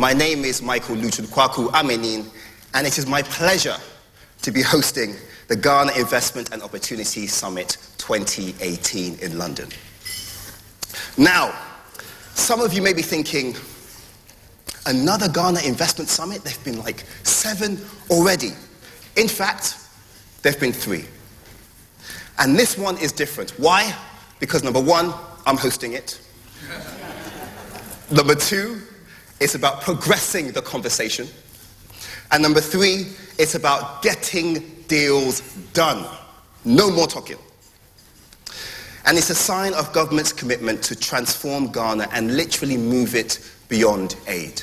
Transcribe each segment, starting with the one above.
My name is Michael Lutu Kwaku Amenin, and it is my pleasure to be hosting the Ghana Investment and Opportunity Summit 2018 in London. Now, some of you may be thinking, another Ghana Investment Summit? There have been like 7 already. In fact, there have been 3. And this one is different. Why? Because number 1, I'm hosting it. Number 2, it's about progressing the conversation. And number 3, it's about getting deals done. No more talking. And it's a sign of government's commitment to transform Ghana and literally move it beyond aid.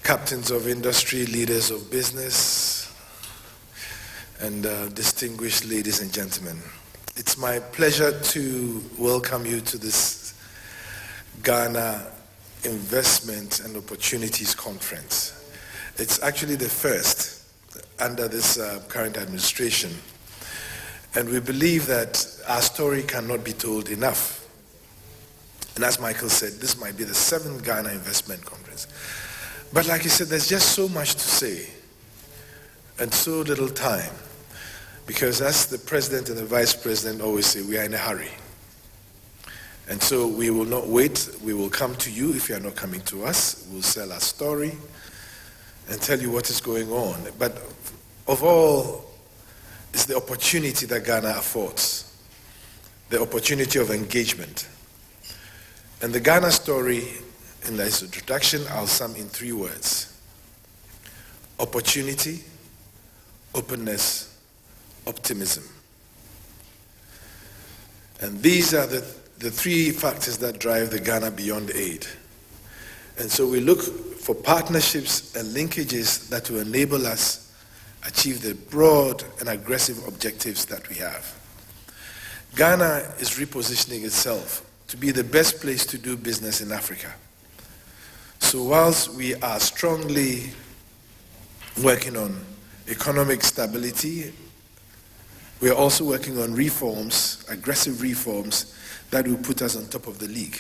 Captains of industry, leaders of business, and distinguished ladies and gentlemen. It's my pleasure to welcome you to this Ghana Investment and Opportunities Conference. It's actually the first under this current administration, and we believe that our story cannot be told enough. And as Michael said, this might be the 7th Ghana Investment Conference. But like he said, there's just so much to say and so little time. Because as the president and the vice president always say, we are in a hurry. And so we will not wait. We will come to you if you are not coming to us. We'll sell our story and tell you what is going on. But of all, it's the opportunity that Ghana affords, the opportunity of engagement. And the Ghana story, in this introduction, I'll sum in 3 words: opportunity, openness, optimism. And these are the 3 factors that drive the Ghana Beyond Aid. And so we look for partnerships and linkages that will enable us achieve the broad and aggressive objectives that we have. Ghana is repositioning itself to be the best place to do business in Africa. So whilst we are strongly working on economic stability, we are also working on reforms, aggressive reforms, that will put us on top of the league.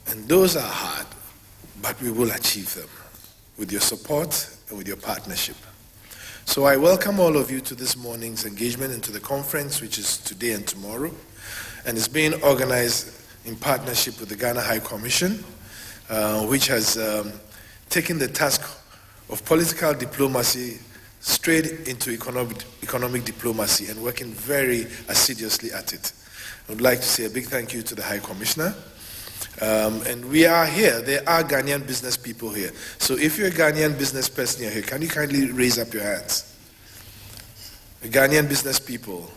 And those are hard, but we will achieve them with your support and with your partnership. So I welcome all of you to this morning's engagement and to the conference, which is today and tomorrow. And it's being organized in partnership with the Ghana High Commission, which has taken the task of political diplomacy straight into economic diplomacy and working very assiduously at it. I would like to say a big thank you to the High Commissioner. And we are here. There are Ghanaian business people here. So if you're a Ghanaian business person you're here, can you kindly raise up your hands? Ghanaian business people.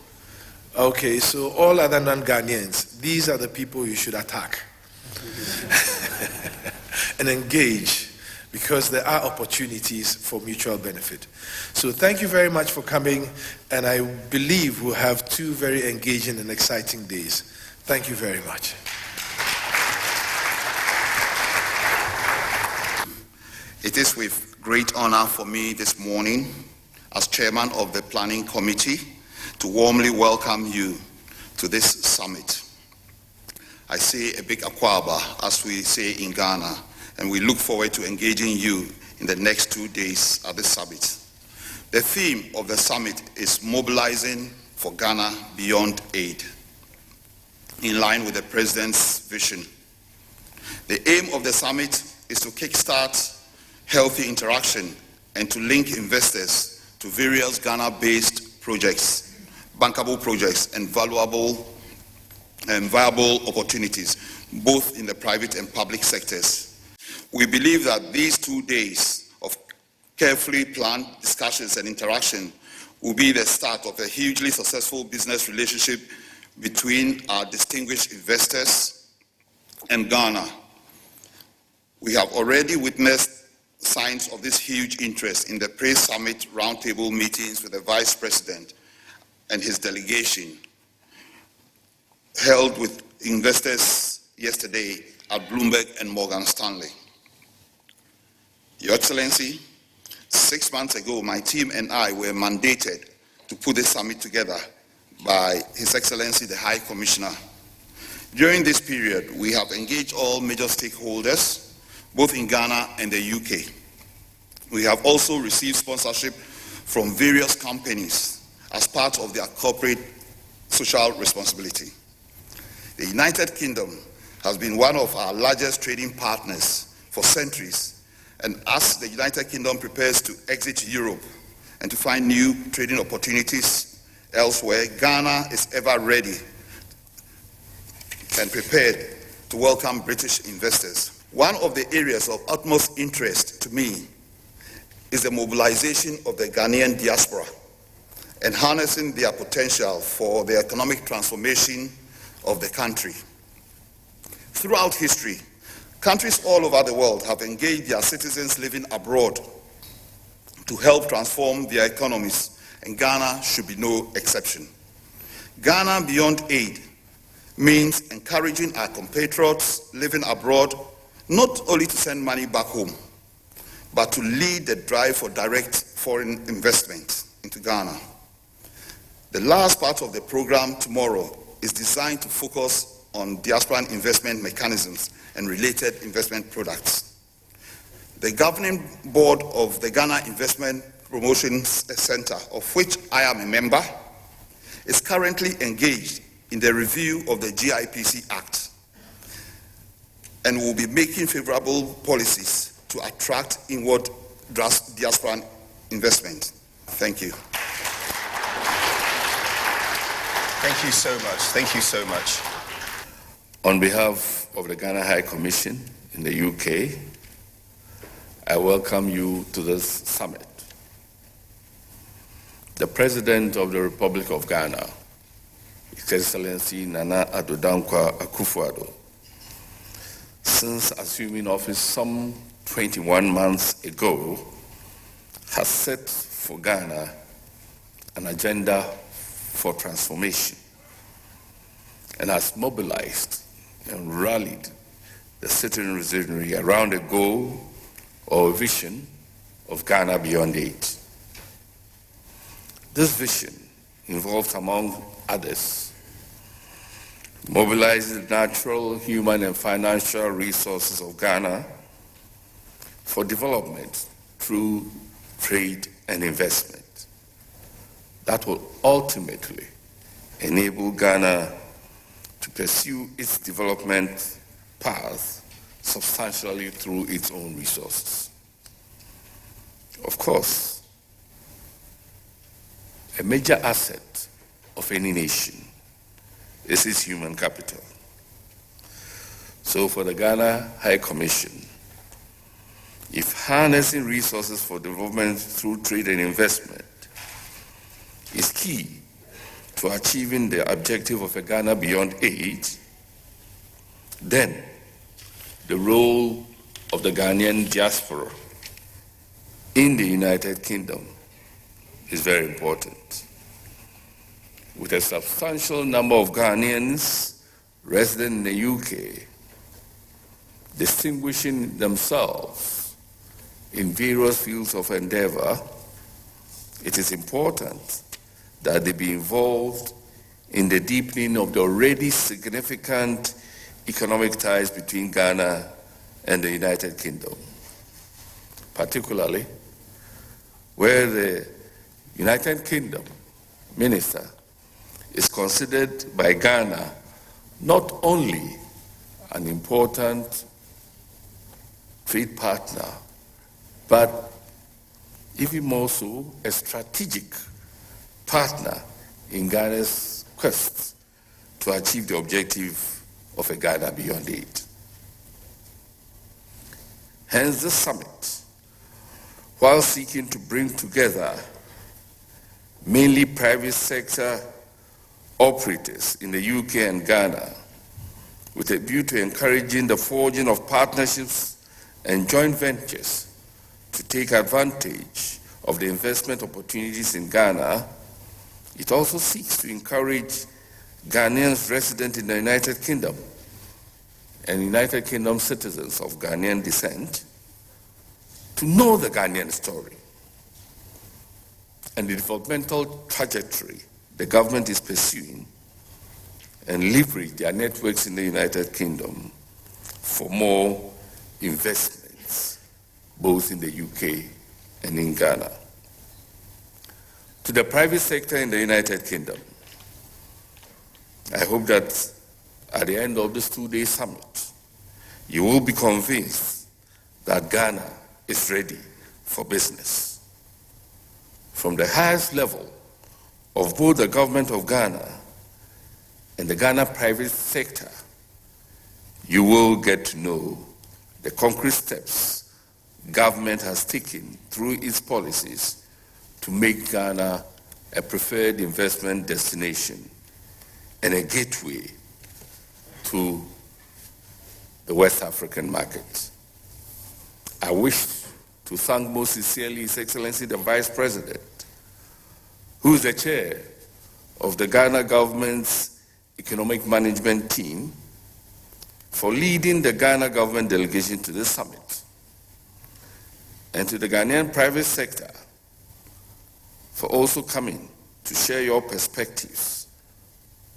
Okay, so all other non-Ghanaians, these are the people you should attack and engage, because there are opportunities for mutual benefit. So thank you very much for coming, and I believe we'll have 2 very engaging and exciting days. Thank you very much. It is with great honor for me this morning, as chairman of the planning committee, to warmly welcome you to this summit. I say a big akwaba, as we say in Ghana, and we look forward to engaging you in the next 2 days at the summit. The theme of the summit is mobilizing for Ghana beyond aid, in line with the President's vision. The aim of the summit is to kickstart healthy interaction and to link investors to various Ghana-based projects, bankable projects, and viable opportunities, both in the private and public sectors. We believe that these 2 days of carefully planned discussions and interaction will be the start of a hugely successful business relationship between our distinguished investors and Ghana. We have already witnessed signs of this huge interest in the pre-summit roundtable meetings with the Vice President and his delegation held with investors yesterday at Bloomberg and Morgan Stanley. Your Excellency, 6 months ago, my team and I were mandated to put this summit together by His Excellency the High Commissioner. During this period, we have engaged all major stakeholders, both in Ghana and the UK. We have also received sponsorship from various companies as part of their corporate social responsibility. The United Kingdom has been one of our largest trading partners for centuries, and as the United Kingdom prepares to exit Europe and to find new trading opportunities elsewhere, Ghana is ever ready and prepared to welcome British investors. One of the areas of utmost interest to me is the mobilization of the Ghanaian diaspora and harnessing their potential for the economic transformation of the country. Throughout history, countries all over the world have engaged their citizens living abroad to help transform their economies, and Ghana should be no exception. Ghana Beyond Aid means encouraging our compatriots living abroad not only to send money back home, but to lead the drive for direct foreign investment into Ghana. The last part of the program tomorrow is designed to focus on diaspora investment mechanisms and related investment products. The governing board of the Ghana Investment Promotion Center, of which I am a member, is currently engaged in the review of the GIPC Act and will be making favorable policies to attract inward diaspora investment. Thank you. Thank you so much. Thank you so much. On behalf of the Ghana High Commission in the UK, I welcome you to this summit. The President of the Republic of Ghana, His Excellency Nana Addo Dankwa Akufo-Addo, since assuming office some 21 months ago, has set for Ghana an agenda for transformation and has mobilized and rallied the citizenry around a goal or a vision of Ghana Beyond Aid. This vision involves, among others, mobilizing the natural, human, and financial resources of Ghana for development through trade and investment. That will ultimately enable Ghana to pursue its development path substantially through its own resources. Of course, a major asset of any nation is its human capital. So for the Ghana High Commission, if harnessing resources for development through trade and investment is key to achieving the objective of a Ghana Beyond Aid, then the role of the Ghanaian diaspora in the United Kingdom is very important. with a substantial number of Ghanaians resident in the UK, distinguishing themselves in various fields of endeavor, it is important that they be involved in the deepening of the already significant economic ties between Ghana and the United Kingdom, particularly where the United Kingdom minister is considered by Ghana not only an important trade partner, but even more so a strategic partner in Ghana's quest to achieve the objective of a Ghana beyond aid. Hence the summit, while seeking to bring together mainly private sector operators in the UK and Ghana with a view to encouraging the forging of partnerships and joint ventures to take advantage of the investment opportunities in Ghana, it also seeks to encourage Ghanaians resident in the United Kingdom and United Kingdom citizens of Ghanaian descent to know the Ghanaian story and the developmental trajectory the government is pursuing, and leverage their networks in the United Kingdom for more investments, both in the UK and in Ghana. To the private sector in the United Kingdom, I hope that at the end of this two-day summit, you will be convinced that Ghana is ready for business. From the highest level of both the government of Ghana and the Ghana private sector, you will get to know the concrete steps government has taken through its policies to make Ghana a preferred investment destination and a gateway to the West African market. I wish to thank most sincerely His Excellency the Vice President, who is the chair of the Ghana government's economic management team, for leading the Ghana government delegation to this summit, and to the Ghanaian private sector for also coming to share your perspectives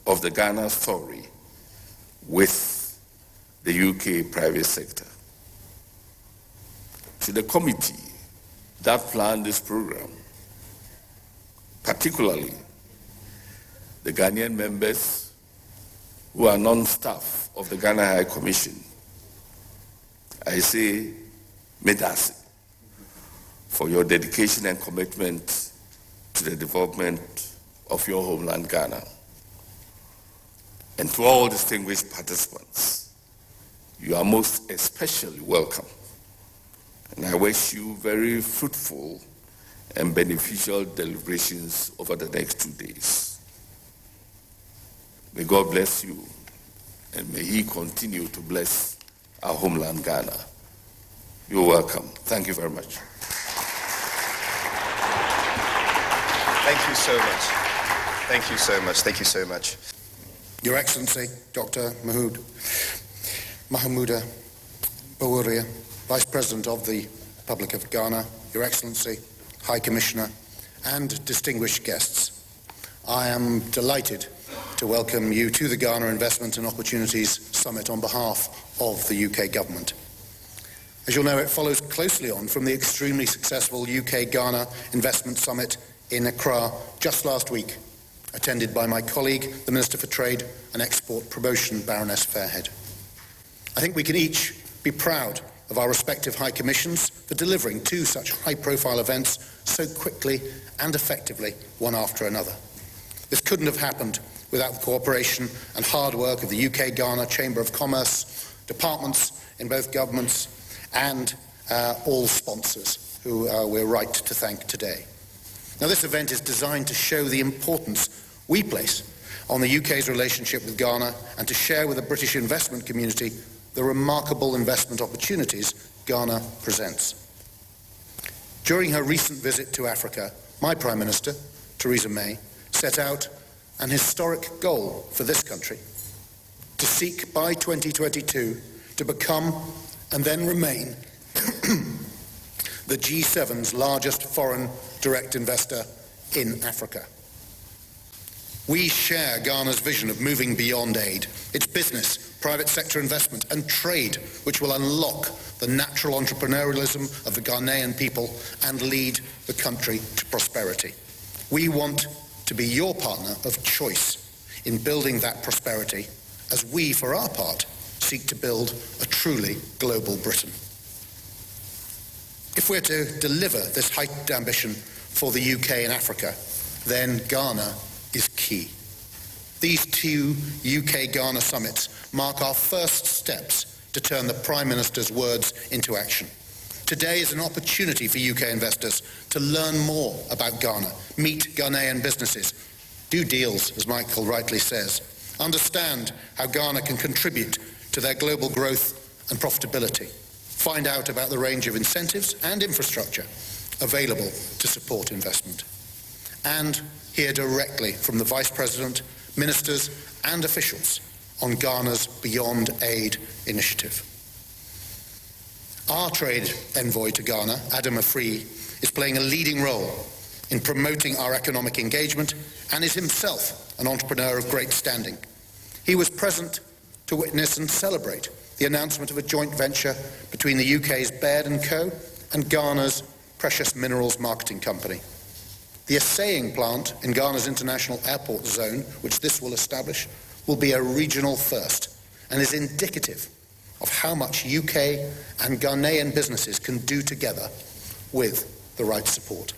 of the Ghana story with the UK private sector. To the committee that planned this program, particularly the Ghanaian members who are non-staff of the Ghana High Commission, I say, medasi for your dedication and commitment to the development of your homeland, Ghana. And to all distinguished participants, you are most especially welcome. And I wish you very fruitful and beneficial deliberations over the next 2 days. May God bless you, and may He continue to bless our homeland, Ghana. You're welcome. Thank you very much. Thank you so much. Thank you so much. Thank you so much. Your Excellency, Dr. Mahamudu Bawumia, Vice President of the Republic of Ghana, Your Excellency, High Commissioner, and distinguished guests, I am delighted to welcome you to the Ghana Investment and Opportunities Summit on behalf of the UK Government. As you'll know, it follows closely on from the extremely successful UK-Ghana Investment Summit in Accra just last week, attended by my colleague, the Minister for Trade and Export Promotion, Baroness Fairhead. I think we can each be proud of our respective High Commissions for delivering two such high-profile events so quickly and effectively, one after another. This couldn't have happened without the cooperation and hard work of the UK-Ghana Chamber of Commerce, departments in both governments, and all sponsors who we're right to thank today. Now, this event is designed to show the importance we place on the UK's relationship with Ghana and to share with the British investment community the remarkable investment opportunities Ghana presents. During her recent visit to Africa, my Prime Minister, Theresa May, set out an historic goal for this country to seek by 2022 to become and then remain the G7's largest foreign direct investor in Africa. We share Ghana's vision of moving beyond aid. It's business, private sector investment and trade which will unlock the natural entrepreneurialism of the Ghanaian people and lead the country to prosperity. We want to be your partner of choice in building that prosperity as we, for our part, seek to build a truly global Britain. If we're to deliver this heightened ambition for the UK and Africa, then Ghana is key. These two UK-Ghana summits mark our first steps to turn the Prime Minister's words into action. Today is an opportunity for UK investors to learn more about Ghana, meet Ghanaian businesses, do deals, as Michael rightly says, understand how Ghana can contribute to their global growth and profitability, find out about the range of incentives and infrastructure available to support investment, and hear directly from the Vice President, ministers and officials on Ghana's Beyond Aid initiative. Our trade envoy to Ghana, Adam Afriyie, is playing a leading role in promoting our economic engagement and is himself an entrepreneur of great standing. He was present to witness and celebrate the announcement of a joint venture between the UK's Baird & Co and Ghana's Precious Minerals Marketing Company. The assaying plant in Ghana's international airport zone, which this will establish, will be a regional first and is indicative of how much UK and Ghanaian businesses can do together with the right support.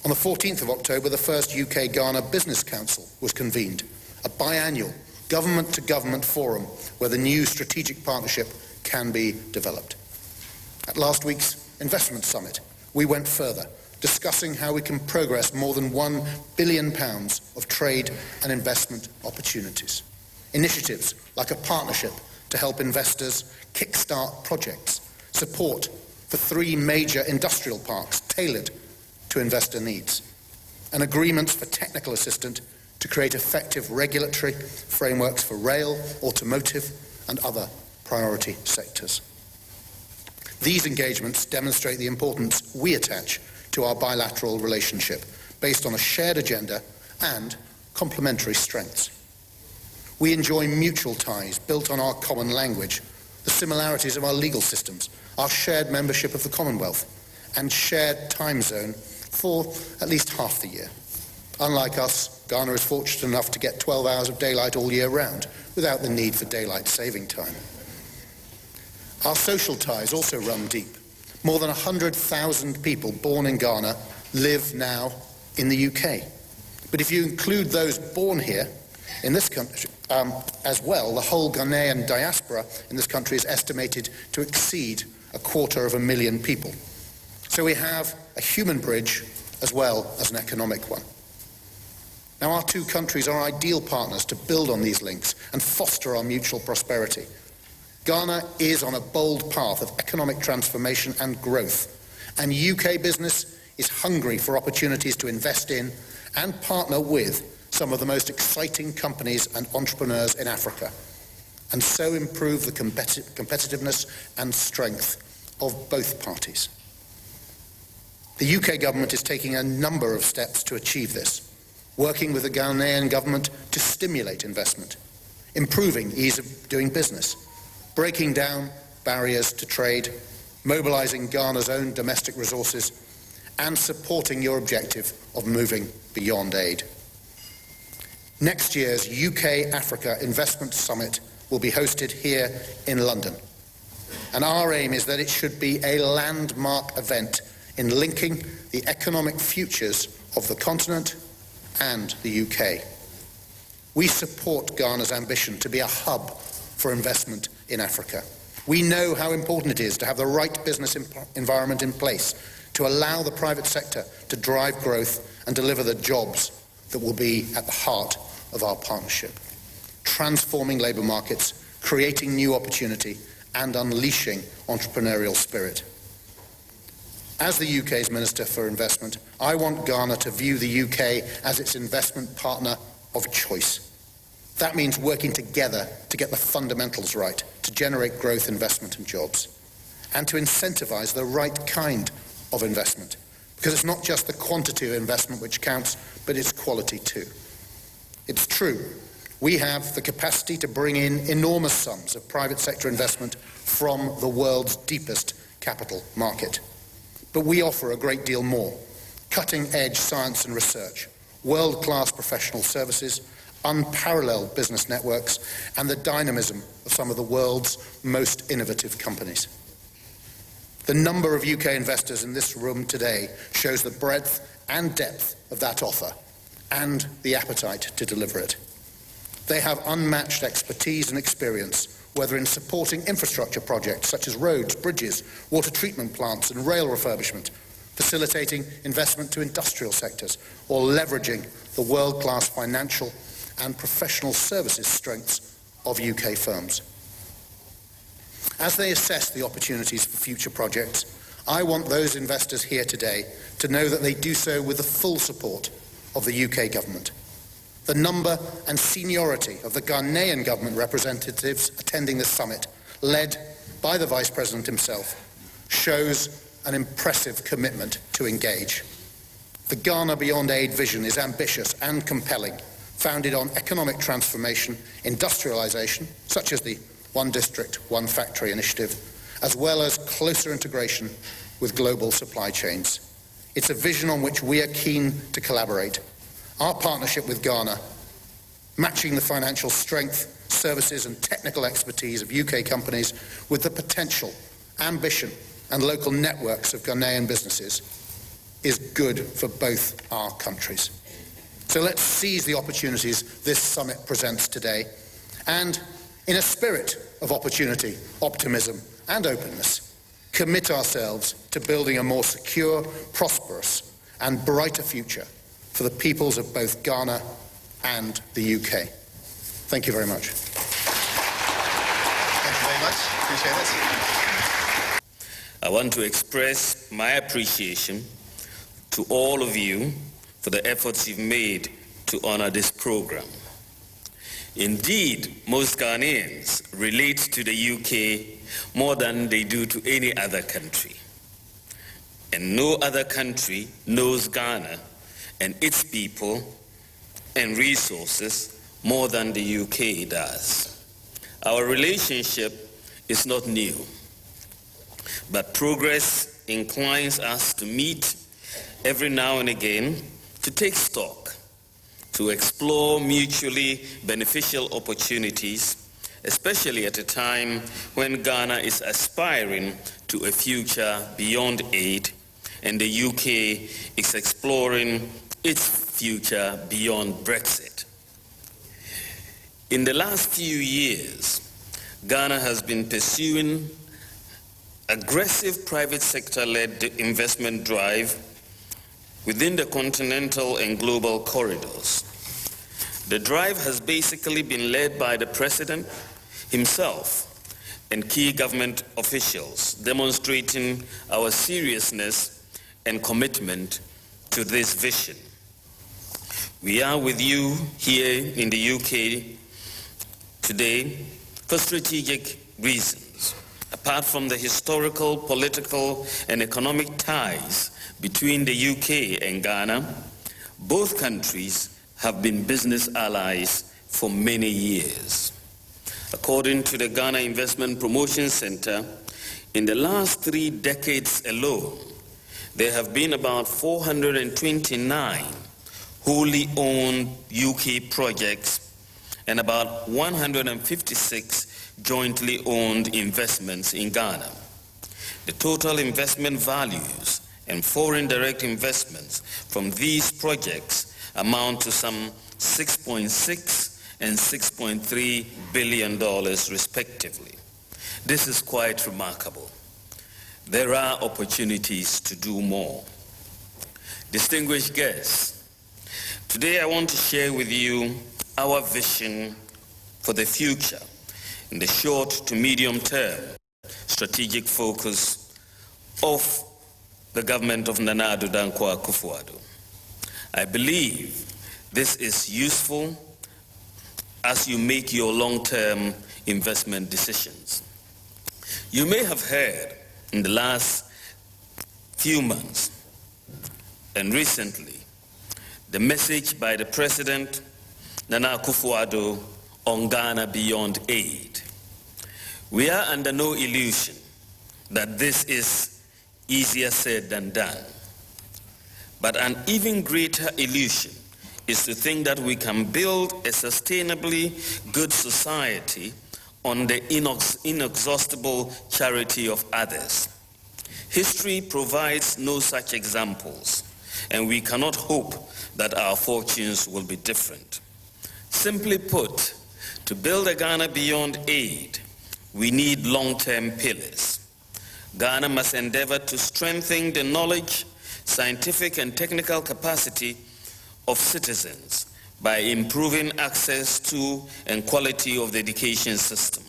On the 14th of October, the first UK-Ghana Business Council was convened, a biannual government-to-government forum where the new strategic partnership can be developed. At last week's investment summit, we went further, discussing how we can progress more than £1 billion of trade and investment opportunities. Initiatives like a partnership to help investors kickstart projects, support for 3 major industrial parks tailored to investor needs, and agreements for technical assistance to create effective regulatory frameworks for rail, automotive, and other priority sectors. These engagements demonstrate the importance we attach to our bilateral relationship, based on a shared agenda and complementary strengths. We enjoy mutual ties built on our common language, the similarities of our legal systems, our shared membership of the Commonwealth, and shared time zone for at least half the year. Unlike us, Ghana is fortunate enough to get 12 hours of daylight all year round, without the need for daylight saving time. Our social ties also run deep. More than 100,000 people born in Ghana live now in the UK. But if you include those born here, in this country, as well, the whole Ghanaian diaspora in this country is estimated to exceed 250,000 people. So we have a human bridge as well as an economic one. Now, our two countries are ideal partners to build on these links and foster our mutual prosperity. Ghana is on a bold path of economic transformation and growth, and UK business is hungry for opportunities to invest in and partner with some of the most exciting companies and entrepreneurs in Africa, and so improve the competitiveness and strength of both parties. The UK government is taking a number of steps to achieve this, working with the Ghanaian government to stimulate investment, improving ease of doing business, breaking down barriers to trade, mobilizing Ghana's own domestic resources, and supporting your objective of moving beyond aid. Next year's UK-Africa Investment Summit will be hosted here in London, and our aim is that it should be a landmark event in linking the economic futures of the continent and the UK. We support Ghana's ambition to be a hub for investment in Africa. We know how important it is to have the right business environment in place to allow the private sector to drive growth and deliver the jobs that will be at the heart of our partnership, transforming labour markets, creating new opportunity, and unleashing entrepreneurial spirit. As the UK's Minister for Investment, I want Ghana to view the UK as its investment partner of choice. That means working together to get the fundamentals right, to generate growth, investment and jobs, and to incentivise the right kind of investment. Because it's not just the quantity of investment which counts, but its quality too. It's true, we have the capacity to bring in enormous sums of private sector investment from the world's deepest capital market. But we offer a great deal more: cutting-edge science and research, world-class professional services, unparalleled business networks, and the dynamism of some of the world's most innovative companies. The number of UK investors in this room today shows the breadth and depth of that offer and the appetite to deliver it. They have unmatched expertise and experience, whether in supporting infrastructure projects such as roads, bridges, water treatment plants and rail refurbishment, facilitating investment to industrial sectors, or leveraging the world-class financial and professional services strengths of UK firms. As they assess the opportunities for future projects, I want those investors here today to know that they do so with the full support of the UK government. The number and seniority of the Ghanaian government representatives attending the summit, led by the Vice President himself, shows an impressive commitment to engage. The Ghana Beyond Aid vision is ambitious and compelling, founded on economic transformation, industrialisation, such as the One District, One Factory initiative, as well as closer integration with global supply chains. It's a vision on which we are keen to collaborate. Our partnership with Ghana, matching the financial strength, services and technical expertise of UK companies with the potential, ambition and local networks of Ghanaian businesses, is good for both our countries. So let's seize the opportunities this summit presents today, and in a spirit of opportunity, optimism and openness, commit ourselves to building a more secure, prosperous and brighter future for the peoples of both Ghana and the UK. Thank you very much. Thank you very much. Appreciate it. I want to express my appreciation to all of you for the efforts you've made to honor this program. Indeed, most Ghanaians relate to the UK more than they do to any other country. And no other country knows Ghana and its people and resources more than the UK does. Our relationship is not new, but progress inclines us to meet every now and again to take stock, to explore mutually beneficial opportunities, especially at a time when Ghana is aspiring to a future beyond aid and the UK is exploring its future beyond Brexit. In the last few years, Ghana has been pursuing aggressive private sector-led investment drive within the continental and global corridors. The drive has basically been led by the President himself and key government officials, demonstrating our seriousness and commitment to this vision. We are with you here in the UK today for strategic reasons. Apart from the historical, political, and economic ties between the UK and Ghana, both countries have been business allies for many years. According to the Ghana Investment Promotion Center, in the last 3 decades alone, there have been about 429 wholly owned UK projects and about 156 jointly owned investments in Ghana. The total investment values and foreign direct investments from these projects amount to some $6.6 and $6.3 billion respectively. This is quite remarkable. There are opportunities to do more. Distinguished guests, today I want to share with you our vision for the future in the short to medium term strategic focus of the government of Nana Addo Dankwa Akufo-Addo. I believe this is useful as you make your long-term investment decisions. You may have heard in the last few months and recently the message by the President Nana Akufo-Addo on Ghana Beyond Aid. We are under no illusion that this is easier said than done. But an even greater illusion is to think that we can build a sustainably good society on the inexhaustible charity of others. History provides no such examples, and we cannot hope that our fortunes will be different. Simply put, to build a Ghana Beyond Aid, we need long-term pillars. Ghana must endeavor to strengthen the knowledge, scientific and technical capacity of citizens by improving access to and quality of the education system.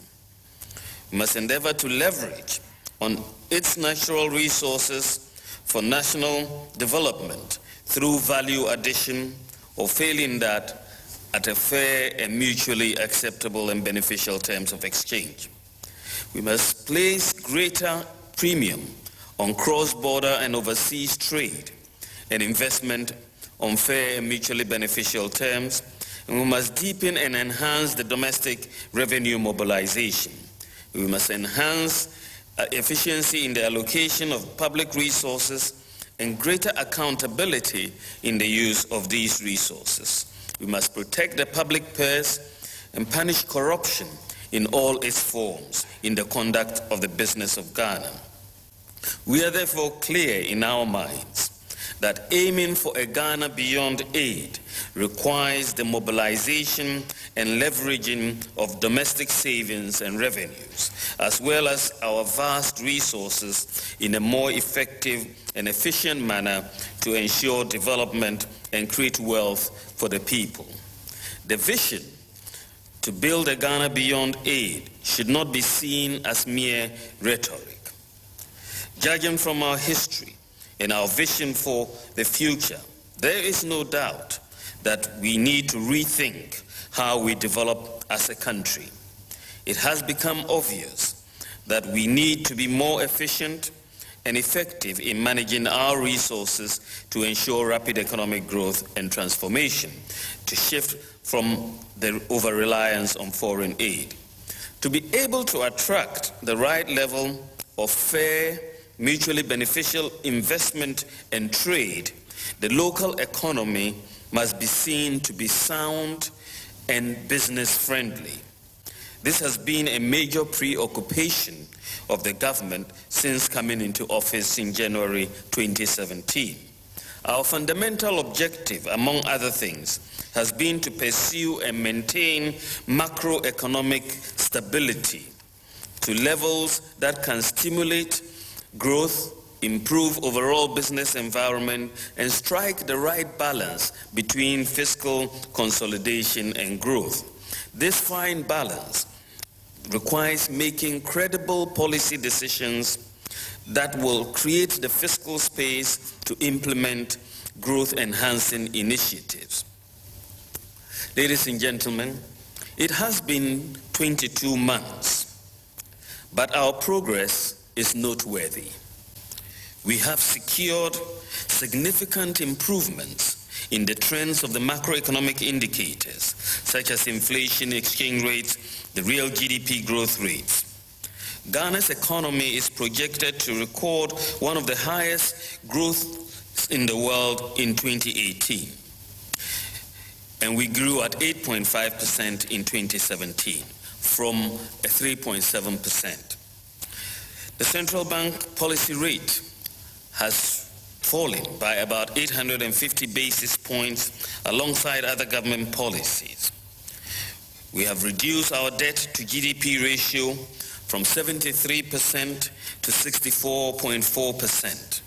We must endeavor to leverage on its natural resources for national development through value addition, or failing that, at a fair and mutually acceptable and beneficial terms of exchange. We must place greater premium on cross-border and overseas trade and investment on fair and mutually beneficial terms, and we must deepen and enhance the domestic revenue mobilization. We must enhance efficiency in the allocation of public resources and greater accountability in the use of these resources. We must protect the public purse and punish corruption in all its forms in the conduct of the business of Ghana. We are therefore clear in our minds that aiming for a Ghana Beyond Aid requires the mobilization and leveraging of domestic savings and revenues, as well as our vast resources in a more effective and efficient manner to ensure development and create wealth for the people. The vision to build a Ghana Beyond Aid should not be seen as mere rhetoric. Judging from our history and our vision for the future, there is no doubt that we need to rethink how we develop as a country. It has become obvious that we need to be more efficient and effective in managing our resources to ensure rapid economic growth and transformation, to shift from the over-reliance on foreign aid. To be able to attract the right level of fair, mutually beneficial investment and trade, the local economy must be seen to be sound and business-friendly. This has been a major preoccupation of the government since coming into office in January 2017. Our fundamental objective, among other things, has been to pursue and maintain macroeconomic stability to levels that can stimulate growth, improve overall business environment, and strike the right balance between fiscal consolidation and growth. This fine balance requires making credible policy decisions that will create the fiscal space to implement growth-enhancing initiatives. Ladies and gentlemen, it has been 22 months, but our progress is noteworthy. We have secured significant improvements in the trends of the macroeconomic indicators, such as inflation, exchange rates, the real GDP growth rates. Ghana's economy is projected to record one of the highest growths in the world in 2018. And we grew at 8.5% in 2017 from a 3.7%. The central bank policy rate has fallen by about 850 basis points alongside other government policies. We have reduced our debt to GDP ratio from 73% to 64.4%.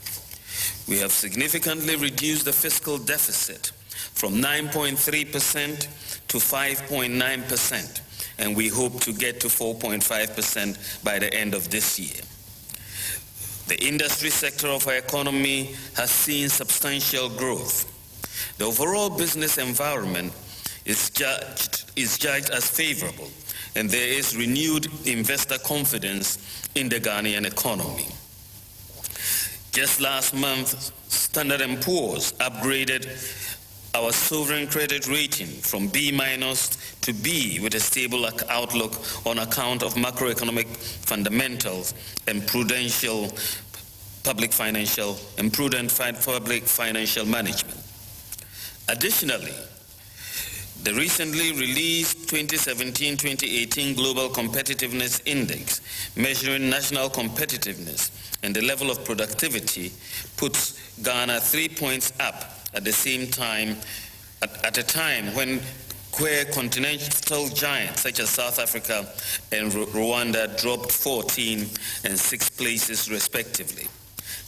We have significantly reduced the fiscal deficit from 9.3% to 5.9%, and we hope to get to 4.5% by the end of this year. The industry sector of our economy has seen substantial growth. The overall business environment is judged as favorable, and there is renewed investor confidence in the Ghanaian economy. Just last month, Standard & Poor's upgraded our sovereign credit rating from B- to B with a stable outlook on account of macroeconomic fundamentals and prudent public financial management. Additionally, the recently released 2017-2018 Global Competitiveness Index, measuring national competitiveness and the level of productivity, puts Ghana 3 points up at the same time, at a time when queer continental giants such as South Africa and Rwanda dropped 14 and 6 places respectively.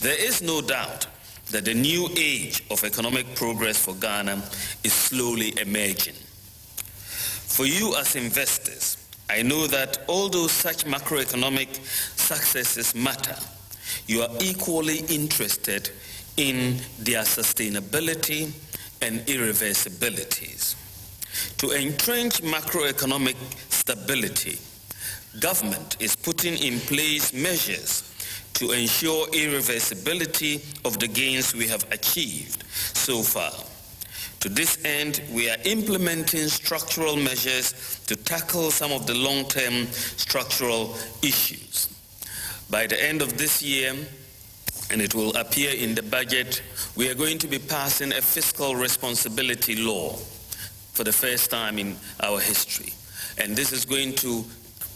There is no doubt that the new age of economic progress for Ghana is slowly emerging. For you as investors, I know that although such macroeconomic successes matter, you are equally interested in their sustainability and irreversibilities. To entrench macroeconomic stability, government is putting in place measures to ensure irreversibility of the gains we have achieved so far. To this end, we are implementing structural measures to tackle some of the long-term structural issues. By the end of this year, and it will appear in the budget, we are going to be passing a fiscal responsibility law for the first time in our history. And this is going to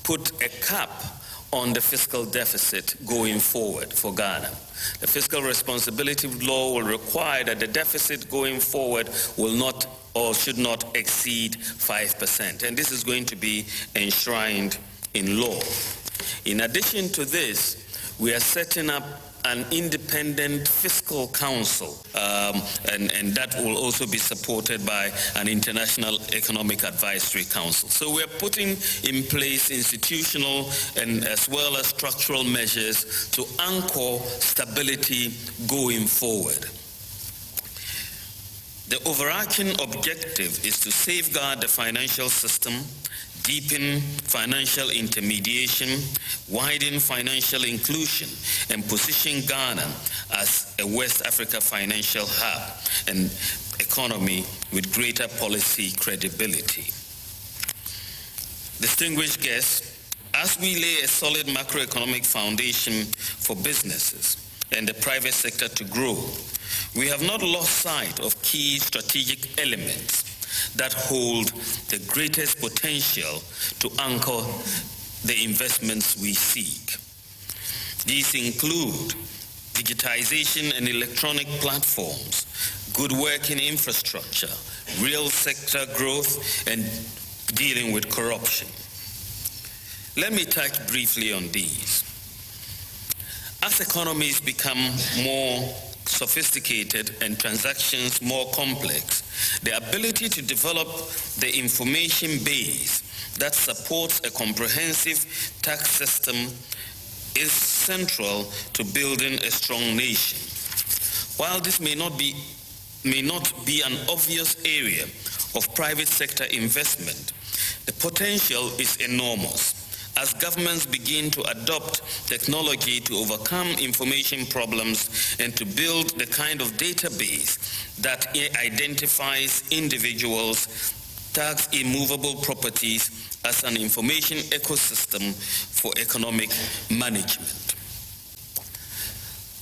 put a cap on the fiscal deficit going forward for Ghana. The fiscal responsibility law will require that the deficit going forward will not or should not exceed 5%. And this is going to be enshrined in law. In addition to this, we are setting up an independent fiscal council, and that will also be supported by an international economic advisory council. So we're putting in place institutional and as well as structural measures to anchor stability going forward. The overarching objective is to safeguard the financial system, deepen financial intermediation, widen financial inclusion, and position Ghana as a West Africa financial hub and economy with greater policy credibility. Distinguished guests, as we lay a solid macroeconomic foundation for businesses and the private sector to grow, we have not lost sight of key strategic elements that hold the greatest potential to anchor the investments we seek. These include digitization and electronic platforms, good working infrastructure, real sector growth, and dealing with corruption. Let me touch briefly on these. As economies become more sophisticated and transactions more complex, the ability to develop the information base that supports a comprehensive tax system is central to building a strong nation. While this may not be an obvious area of private sector investment, the potential is enormous as governments begin to adopt technology to overcome information problems and to build the kind of database that identifies individuals, tags immovable properties as an information ecosystem for economic management.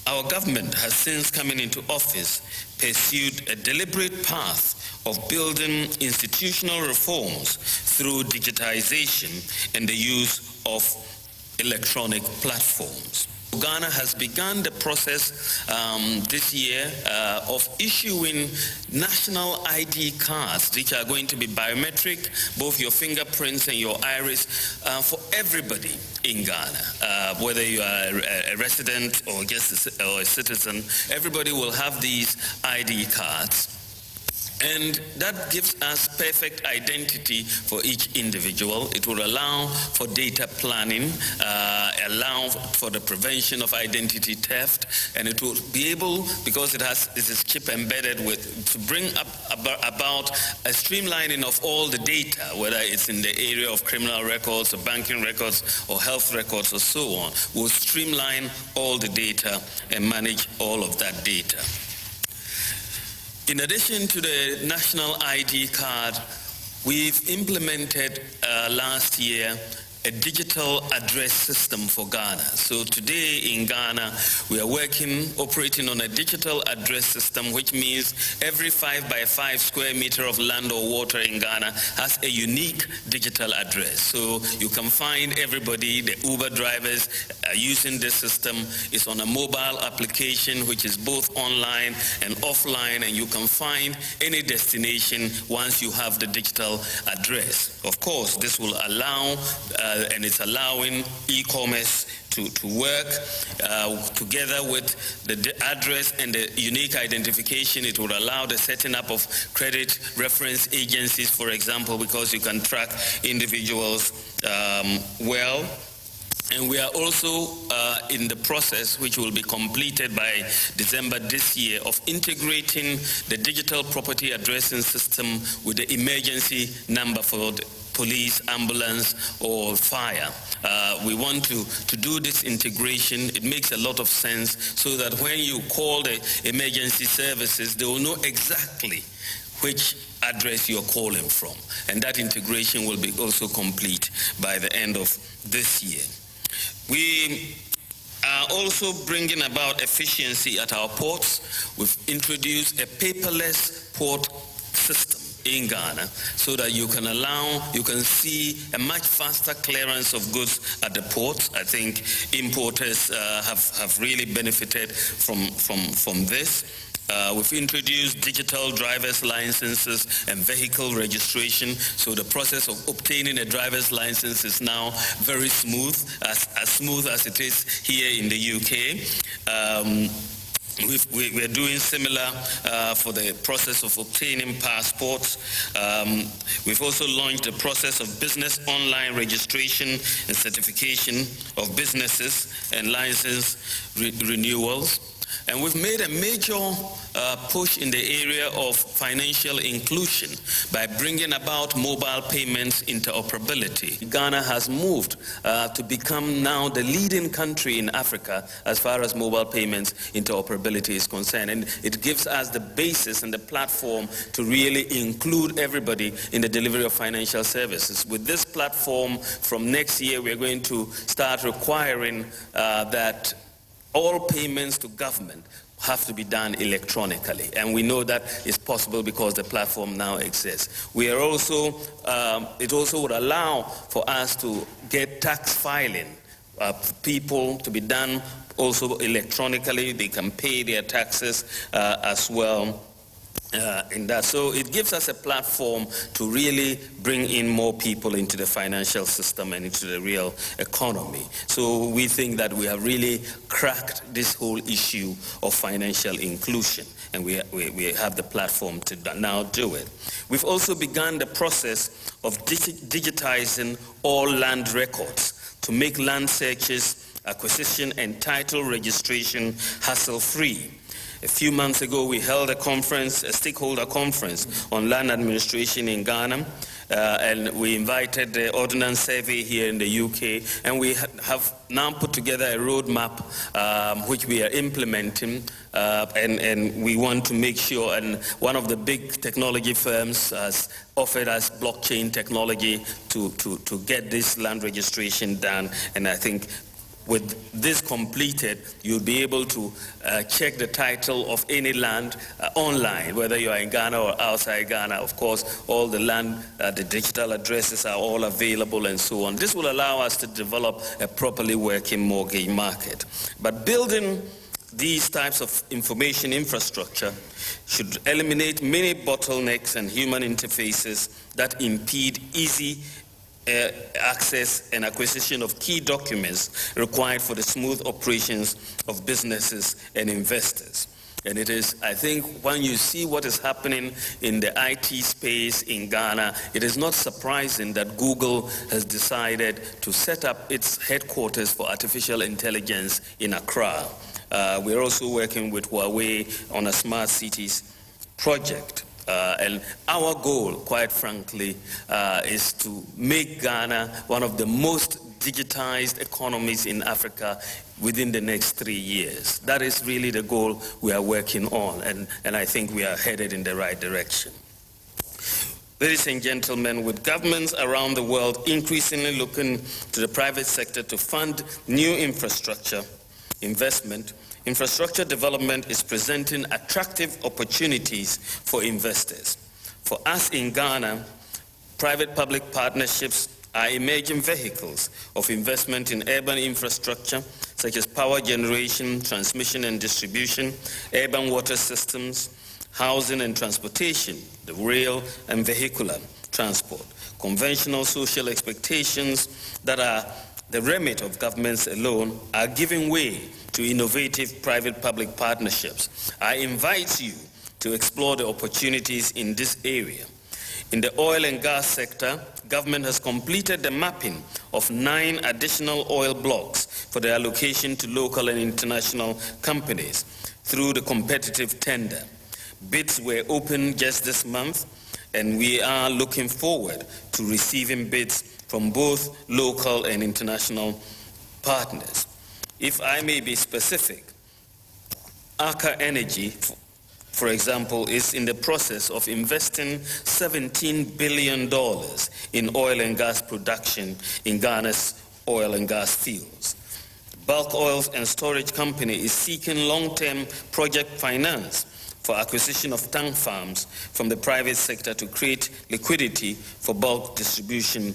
Our government has since coming into office pursued a deliberate path of building institutional reforms through digitization and the use of electronic platforms. Ghana has begun the process this year of issuing national ID cards, which are going to be biometric, both your fingerprints and your iris, for everybody in Ghana. Whether you are a resident or just a citizen, everybody will have these ID cards. And that gives us perfect identity for each individual. It will allow for data planning, allow for the prevention of identity theft, and it will be able, because this is chip embedded with, to bring about a streamlining of all the data, whether it's in the area of criminal records or banking records or health records or so on. We'll streamline all the data and manage all of that data. In addition to the national ID card, we've implemented last year a digital address system for Ghana. So today in Ghana, we are operating on a digital address system, which means every 5 by 5 square meter of land or water in Ghana has a unique digital address. So you can find everybody, the Uber drivers using this system. Is on a mobile application, which is both online and offline, and you can find any destination once you have the digital address. Of course, this will allow and it's allowing e-commerce to work together with the address and the unique identification. It will allow the setting up of credit reference agencies, for example, because you can track individuals well. And we are also in the process, which will be completed by December this year, of integrating the digital property addressing system with the emergency number for the police, ambulance, or fire. We want to do this integration. It makes a lot of sense so that when you call the emergency services, they will know exactly which address you're calling from. And that integration will be also complete by the end of this year. We are also bringing about efficiency at our ports. We've introduced a paperless port system in Ghana so that you can see a much faster clearance of goods at the ports. I think importers have really benefited from this. We've introduced digital driver's licenses and vehicle registration, so the process of obtaining a driver's license is now very smooth, as smooth as it is here in the UK. We're doing similar for the process of obtaining passports. We've also launched the process of business online registration and certification of businesses and license renewals. And we've made a major push in the area of financial inclusion by bringing about mobile payments interoperability. Ghana has moved to become now the leading country in Africa as far as mobile payments interoperability is concerned. And it gives us the basis and the platform to really include everybody in the delivery of financial services. With this platform, from next year, we're going to start requiring that all payments to government have to be done electronically, and we know that is possible because the platform now exists. We are also, it also would allow for us to get tax filing, people to be done also electronically. They can pay their taxes as well. In that. So it gives us a platform to really bring in more people into the financial system and into the real economy. So we think that we have really cracked this whole issue of financial inclusion, and we have the platform to now do it. We've also begun the process of digitizing all land records to make land searches, acquisition, and title registration hassle-free. A few months ago, we held a stakeholder conference on land administration in Ghana, and we invited the Ordnance Survey here in the UK, and we have now put together a roadmap which we are implementing, and we want to make sure, and one of the big technology firms has offered us blockchain technology to get this land registration done, and I think with this completed, you'll be able to check the title of any land online, whether you are in Ghana or outside Ghana. Of course, all the land, the digital addresses are all available and so on. This will allow us to develop a properly working mortgage market. But building these types of information infrastructure should eliminate many bottlenecks and human interfaces that impede easy access and acquisition of key documents required for the smooth operations of businesses and investors. And it is, I think, when you see what is happening in the IT space in Ghana, it is not surprising that Google has decided to set up its headquarters for artificial intelligence in Accra. We're also working with Huawei on a smart cities project. And our goal, quite frankly, is to make Ghana one of the most digitized economies in Africa within the next 3 years. That is really the goal we are working on, and I think we are headed in the right direction. Ladies and gentlemen, with governments around the world increasingly looking to the private sector to fund new infrastructure investment, infrastructure development is presenting attractive opportunities for investors. For us in Ghana, private-public partnerships are emerging vehicles of investment in urban infrastructure, such as power generation, transmission and distribution, urban water systems, housing and transportation, the rail and vehicular transport. Conventional social expectations that are the remit of governments alone are giving way to innovative private-public partnerships. I invite you to explore the opportunities in this area. In the oil and gas sector, government has completed the mapping of 9 additional oil blocks for their allocation to local and international companies through the competitive tender. Bids were opened just this month, and we are looking forward to receiving bids from both local and international partners. If I may be specific, Aker Energy, for example, is in the process of investing $17 billion in oil and gas production in Ghana's oil and gas fields. Bulk Oils and Storage Company is seeking long-term project finance for acquisition of tank farms from the private sector to create liquidity for bulk distribution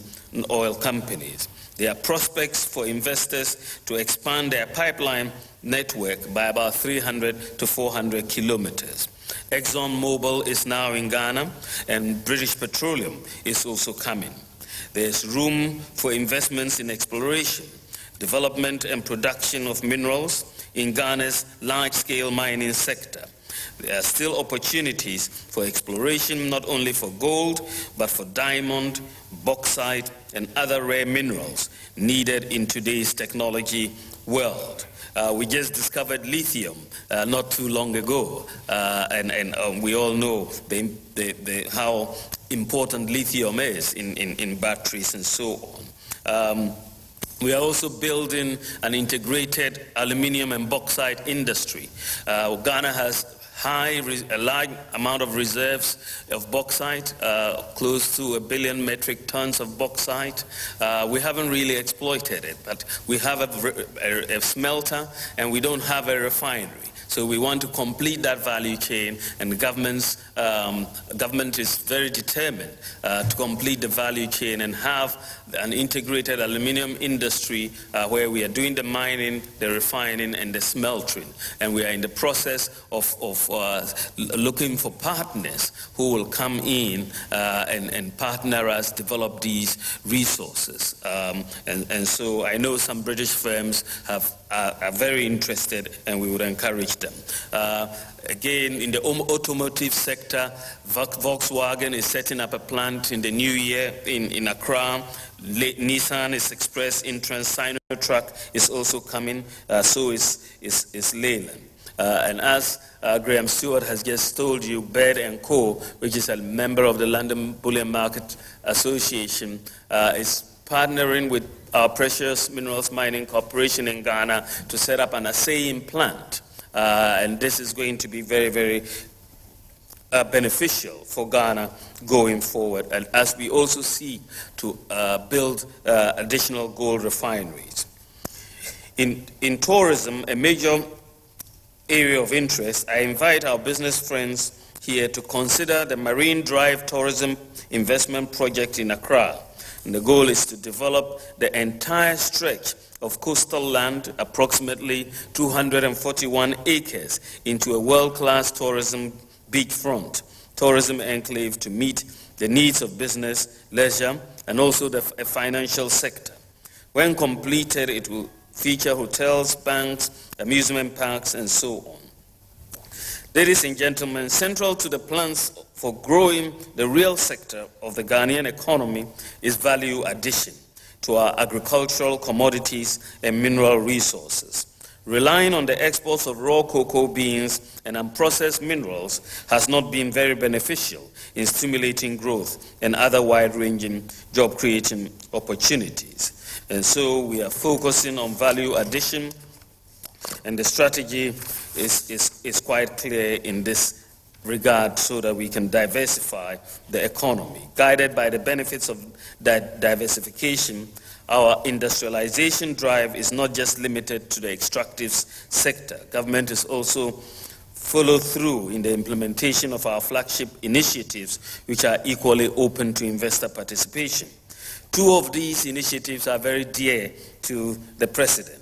oil companies. There are prospects for investors to expand their pipeline network by about 300 to 400 kilometers. ExxonMobil is now in Ghana, and British Petroleum is also coming. There's room for investments in exploration, development and production of minerals in Ghana's large-scale mining sector. There are still opportunities for exploration not only for gold, but for diamond, bauxite, and other rare minerals needed in today's technology world. We just discovered lithium not too long ago, and we all know how important lithium is in batteries and so on. We are also building an integrated aluminium and bauxite industry. Ghana has a large amount of reserves of bauxite, close to 1 billion metric tons of bauxite. We haven't really exploited it, but we have a smelter and we don't have a refinery. So we want to complete that value chain, and the government is very determined to complete the value chain and have an integrated aluminium industry where we are doing the mining, the refining, and the smeltering. And we are in the process of looking for partners who will come in and partner us develop these resources. And so I know some British firms are very interested, and we would encourage them. Again, in the automotive sector, Volkswagen is setting up a plant in the new year in Accra. Nissan is Express Intrans, Sinotruk is also coming, so is Leyland. And as Graham Stewart has just told you, Baird & Co., which is a member of the London Bullion Market Association, is partnering with our Precious Minerals Mining Corporation in Ghana to set up an assaying plant. And this is going to be very, very beneficial for Ghana going forward, and as we also seek to build additional gold refineries. In tourism, a major area of interest, I invite our business friends here to consider the Marine Drive Tourism Investment Project in Accra. And the goal is to develop the entire stretch of coastal land, approximately 241 acres, into a world-class tourism beachfront, tourism enclave to meet the needs of business, leisure, and also the financial sector. When completed, it will feature hotels, banks, amusement parks, and so on. Ladies and gentlemen, central to the plans for growing the real sector of the Ghanaian economy is value addition to our agricultural commodities and mineral resources. Relying on the exports of raw cocoa beans and unprocessed minerals has not been very beneficial in stimulating growth and other wide-ranging job-creating opportunities. And so we are focusing on value addition, and the strategy is quite clear in this regard so that we can diversify the economy. Guided by the benefits of diversification, our industrialization drive is not just limited to the extractive sector. Government is also follow through in the implementation of our flagship initiatives, which are equally open to investor participation. Two of these initiatives are very dear to the President.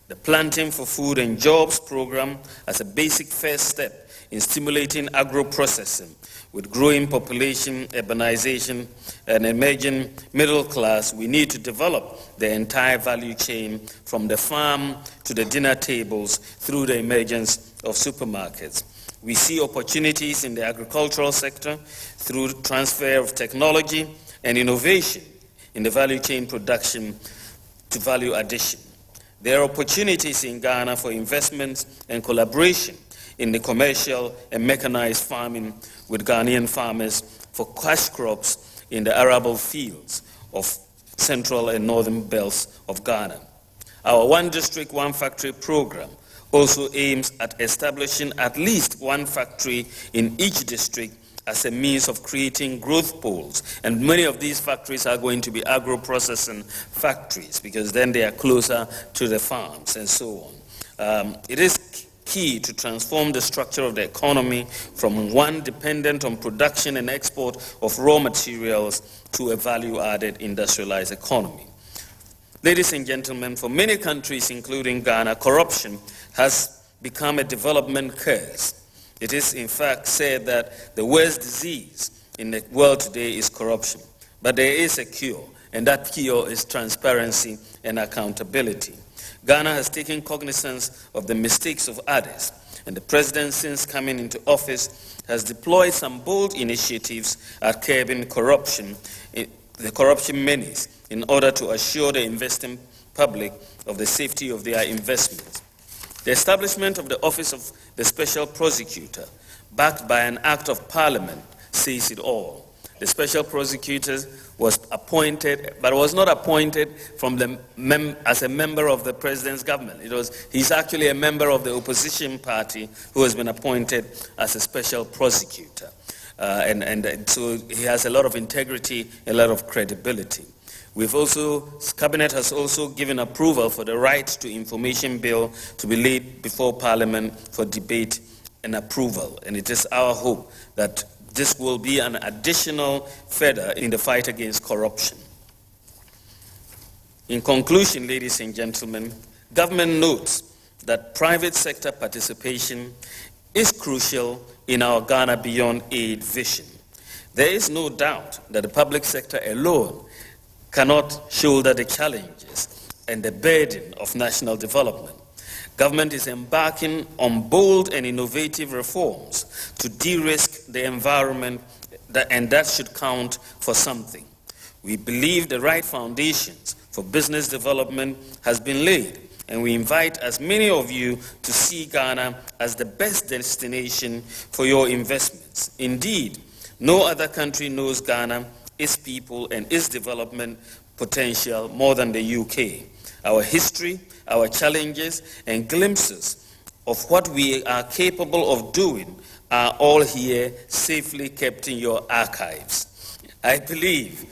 The Planting for Food and Jobs program as a basic first step in stimulating agro-processing with growing population, urbanization, and emerging middle class. We need to develop the entire value chain from the farm to the dinner tables through the emergence of supermarkets. We see opportunities in the agricultural sector through transfer of technology and innovation in the value chain production to value addition. There are opportunities in Ghana for investments and collaboration in the commercial and mechanized farming with Ghanaian farmers for cash crops in the arable fields of central and northern belts of Ghana. Our One District, One Factory program also aims at establishing at least one factory in each district as a means of creating growth poles. And many of these factories are going to be agro-processing factories because then they are closer to the farms and so on. It is key to transform the structure of the economy from one dependent on production and export of raw materials to a value-added industrialized economy. Ladies and gentlemen, for many countries, including Ghana, corruption has become a development curse. It is in fact said that the worst disease in the world today is corruption. But there is a cure, and that cure is transparency and accountability. Ghana has taken cognizance of the mistakes of others, and the President, since coming into office, has deployed some bold initiatives at curbing corruption, the corruption menace, in order to assure the investing public of the safety of their investments. The establishment of the Office of the Special Prosecutor, backed by an Act of Parliament, says it all. The Special Prosecutor was appointed, but was not appointed from as a member of the President's government. He's actually a member of the opposition party who has been appointed as a Special Prosecutor. And so he has a lot of integrity, a lot of credibility. Cabinet has also given approval for the Right to Information Bill to be laid before Parliament for debate and approval. And it is our hope that this will be an additional feather in the fight against corruption. In conclusion, ladies and gentlemen, government notes that private sector participation is crucial in our Ghana Beyond Aid vision. There is no doubt that the public sector alone cannot shoulder the challenges and the burden of national development. Government is embarking on bold and innovative reforms to de-risk the environment, and that should count for something. We believe the right foundations for business development has been laid, and we invite as many of you to see Ghana as the best destination for your investments. Indeed, no other country knows Ghana, its people, and its development potential more than the UK. Our history, our challenges, and glimpses of what we are capable of doing are all here, safely kept in your archives. I believe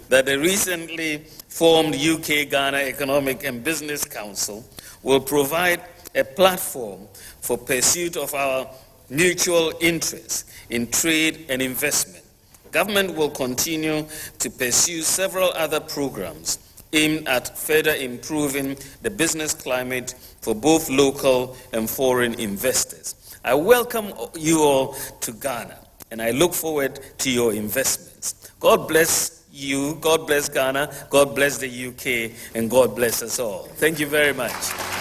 that the recently formed UK-Ghana Economic and Business Council will provide a platform for pursuit of our mutual interests in trade and investment. Government will continue to pursue several other programs aimed at further improving the business climate for both local and foreign investors. I welcome you all to Ghana, and I look forward to your investments. God bless you, God bless Ghana, God bless the UK, and God bless us all. Thank you very much.